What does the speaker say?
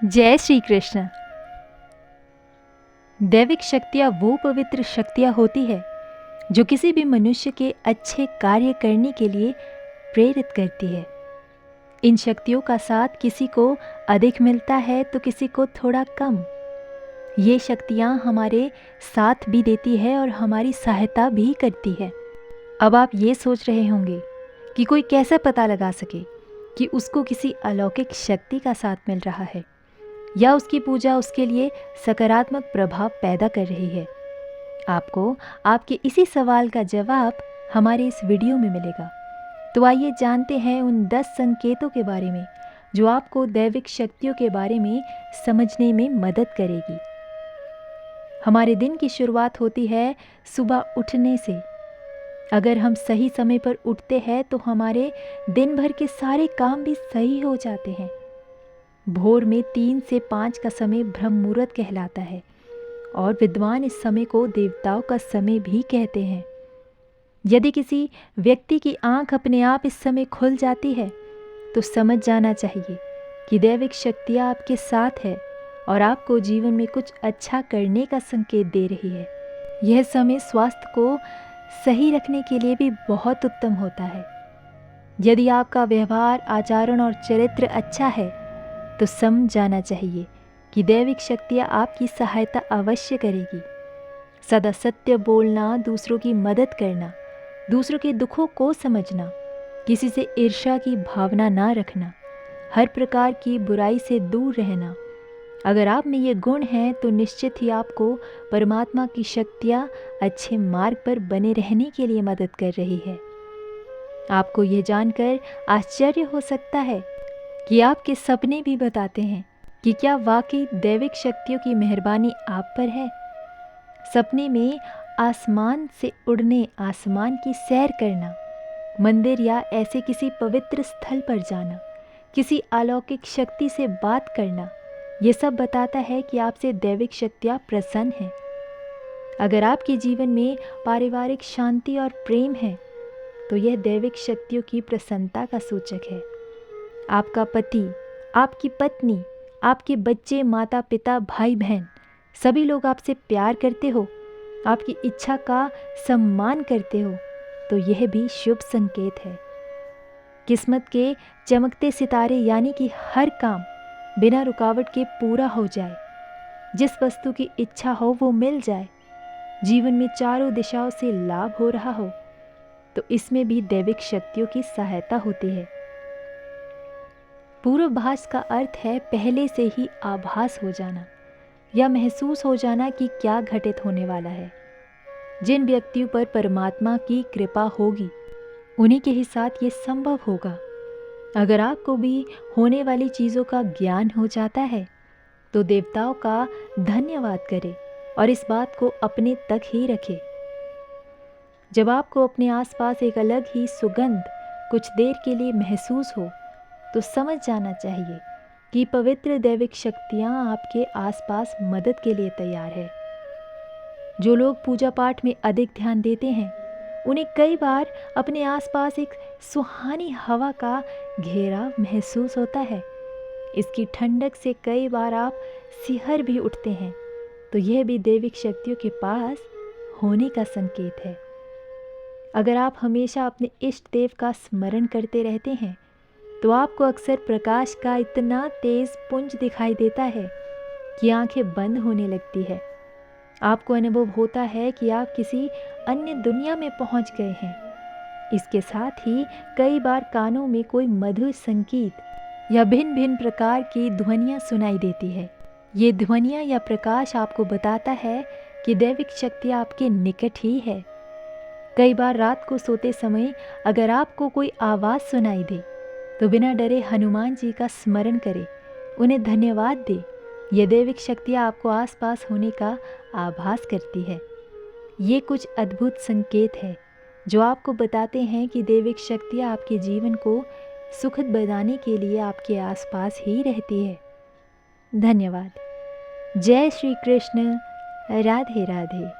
जय श्री कृष्ण। दैविक शक्तियाँ वो पवित्र शक्तियाँ होती है जो किसी भी मनुष्य के अच्छे कार्य करने के लिए प्रेरित करती है। इन शक्तियों का साथ किसी को अधिक मिलता है तो किसी को थोड़ा कम। ये शक्तियाँ हमारे साथ भी देती है और हमारी सहायता भी करती है। अब आप ये सोच रहे होंगे कि कोई कैसे पता लगा सके कि उसको किसी अलौकिक शक्ति का साथ मिल रहा है या उसकी पूजा उसके लिए सकारात्मक प्रभाव पैदा कर रही है। आपको आपके इसी सवाल का जवाब हमारे इस वीडियो में मिलेगा। तो आइए जानते हैं उन 10 संकेतों के बारे में जो आपको दैविक शक्तियों के बारे में समझने में मदद करेगी। हमारे दिन की शुरुआत होती है सुबह उठने से। अगर हम सही समय पर उठते हैं तो हमारे दिन भर के सारे काम भी सही हो जाते हैं। भोर में 3 से 5 का समय ब्रह्म मुहूर्त कहलाता है और विद्वान इस समय को देवताओं का समय भी कहते हैं। यदि किसी व्यक्ति की आंख अपने आप इस समय खुल जाती है तो समझ जाना चाहिए कि दैविक शक्तियाँ आपके साथ है और आपको जीवन में कुछ अच्छा करने का संकेत दे रही है। यह समय स्वास्थ्य को सही रखने के लिए भी बहुत उत्तम होता है। यदि आपका व्यवहार, आचरण और चरित्र अच्छा है तो समझ जाना चाहिए कि दैविक शक्तियाँ आपकी सहायता अवश्य करेगी। सदा सत्य बोलना, दूसरों की मदद करना, दूसरों के दुखों को समझना, किसी से ईर्ष्या की भावना ना रखना, हर प्रकार की बुराई से दूर रहना, अगर आप में ये गुण हैं तो निश्चित ही आपको परमात्मा की शक्तियाँ अच्छे मार्ग पर बने रहने के लिए मदद कर रही है। आपको ये जानकर आश्चर्य हो सकता है कि आपके सपने भी बताते हैं कि क्या वाकई दैविक शक्तियों की मेहरबानी आप पर है। सपने में आसमान से उड़ने, आसमान की सैर करना, मंदिर या ऐसे किसी पवित्र स्थल पर जाना, किसी अलौकिक शक्ति से बात करना, ये सब बताता है कि आपसे दैविक शक्तियाँ प्रसन्न हैं। अगर आपके जीवन में पारिवारिक शांति और प्रेम है तो यह दैविक शक्तियों की प्रसन्नता का सूचक है। आपका पति, आपकी पत्नी, आपके बच्चे, माता पिता, भाई बहन सभी लोग आपसे प्यार करते हो, आपकी इच्छा का सम्मान करते हो तो यह भी शुभ संकेत है। किस्मत के चमकते सितारे यानी कि हर काम बिना रुकावट के पूरा हो जाए, जिस वस्तु की इच्छा हो वो मिल जाए, जीवन में चारों दिशाओं से लाभ हो रहा हो तो इसमें भी दैविक शक्तियों की सहायता होती है। पूर्वाभास का अर्थ है पहले से ही आभास हो जाना या महसूस हो जाना कि क्या घटित होने वाला है। जिन व्यक्तियों पर परमात्मा की कृपा होगी उन्हीं के ही साथ ये संभव होगा। अगर आपको भी होने वाली चीज़ों का ज्ञान हो जाता है तो देवताओं का धन्यवाद करें और इस बात को अपने तक ही रखें। जब आपको अपने आसपास एक अलग ही सुगंध कुछ देर के लिए महसूस हो तो समझ जाना चाहिए कि पवित्र दैविक शक्तियाँ आपके आसपास मदद के लिए तैयार है। जो लोग पूजा पाठ में अधिक ध्यान देते हैं उन्हें कई बार अपने आसपास एक सुहानी हवा का घेराव महसूस होता है। इसकी ठंडक से कई बार आप सिहर भी उठते हैं तो यह भी दैविक शक्तियों के पास होने का संकेत है। अगर आप हमेशा अपने इष्ट देव का स्मरण करते रहते हैं तो आपको अक्सर प्रकाश का इतना तेज पुंज दिखाई देता है कि आंखें बंद होने लगती है। आपको अनुभव होता है कि आप किसी अन्य दुनिया में पहुंच गए हैं। इसके साथ ही कई बार कानों में कोई मधुर संगीत या भिन्न भिन्न प्रकार की ध्वनियाँ सुनाई देती है। ये ध्वनियाँ या प्रकाश आपको बताता है कि दैविक शक्ति आपके निकट ही है। कई बार रात को सोते समय अगर आपको कोई आवाज़ सुनाई दे तो बिना डरे हनुमान जी का स्मरण करें, उन्हें धन्यवाद दें। यह दैविक शक्तियाँ आपको आसपास होने का आभास करती है। ये कुछ अद्भुत संकेत है जो आपको बताते हैं कि दैविक शक्तियाँ आपके जीवन को सुखद बनाने के लिए आपके आसपास ही रहती है। धन्यवाद। जय श्री कृष्ण। राधे राधे।